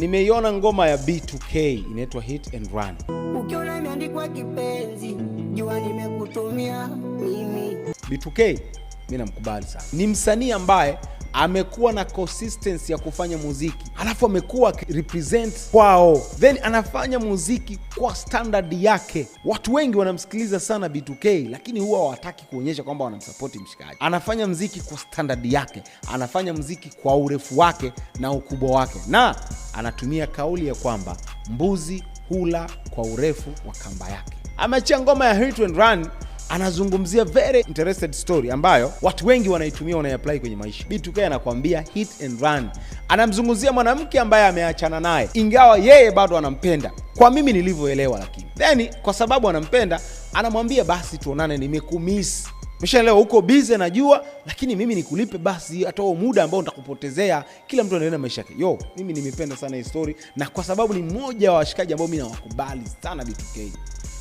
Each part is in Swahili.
Nimeiona ngoma ya B2K inaitwa Hit and Run. Ukiona imeandikwa kipenzi, jua nimekutumia mimi. B2K mimi namkubali sana. Ni msanii ambaye amekuwa na consistency ya kufanya muziki, alafu amekuwa represent kwao, then anafanya muziki kwa standard yake. Watu wengi wanamsikiliza sana B2K, lakini huwa hawataki kuonyesha kwamba wanamsupport mshikaji. Anafanya muziki kwa standard yake, anafanya muziki kwa urefu wake na ukubwa wake, na anatumia kauli ya kwamba mbuzi hula kwa urefu wa kamba yake. Ameachia ngoma ya Hit and Run, anazungumzia very interested story ambayo watu wengi wanaitumia, wanaiapply kwenye maisha. B2K anakuambia hit and run. Anamzungumzia mwanamke ambaye ameachana naye, ingawa yeye bado anampenda, kwa mimi nilivyoelewa, lakini then kwa sababu anampenda anamwambia basi tuonane, nimekumiss. Umeshaelewa, uko busy najua, lakini mimi nikulipe basi hata huo muda ambao nitakupotezea. Kila mtu anaenda maisha yake. Mimi nimependa sana hii story, na kwa sababu ni mmoja wa washikaji ambao mimi nawakubali sana B2K.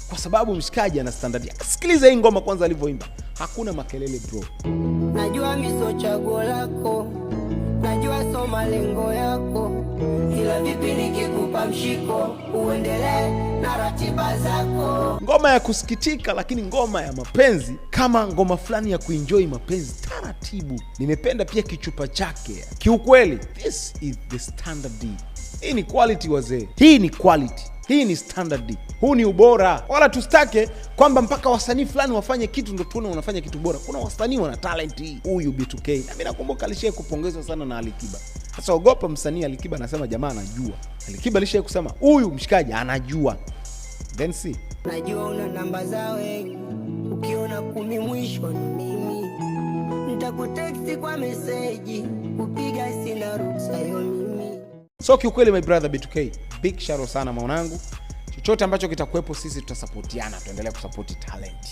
Kwa sababu mshikaji ana standard yake. Sikiliza hii ngoma kwanza alivyoimba. Hakuna makelele bro. Najua miso chaguo lako, najua so malengo yako, ila vipi nikikupa mshiko uendelee na ratiba zako. Ngoma ya kusikitika, lakini ngoma ya mapenzi, kama ngoma fulani ya kuenjoy mapenzi taratibu. Nimependa pia kichupa chake. Kiukweli this is the standard D. Hii ni quality wazee. Hii ni quality. Hii ni standard. Huu ni ubora. Wala tustake kwamba mpaka wasanii fulani wafanye kitu ndo tuone wanafanya kitu bora. Kuna wasanii wana talent hii. Huyu B2K. Na mimi nakumbuka alishaye kupongezwa sana na Alikiba. Sasa ogopa msanii Alikiba anasema jamaa anajua. Alikiba alishaye kusema huyu mshikaji anajua. Then see. Najua una namba za wengi. Ukiona 10 mwisho ni mimi. Nitakutext kwa message. Upiga sina ruhusa yo mimi. So kiukweli my brother B2K, big shout out sana mwanangu. Chochote ambacho kitakuwepo sisi tutasupportiana, tuendelea kusupport talent.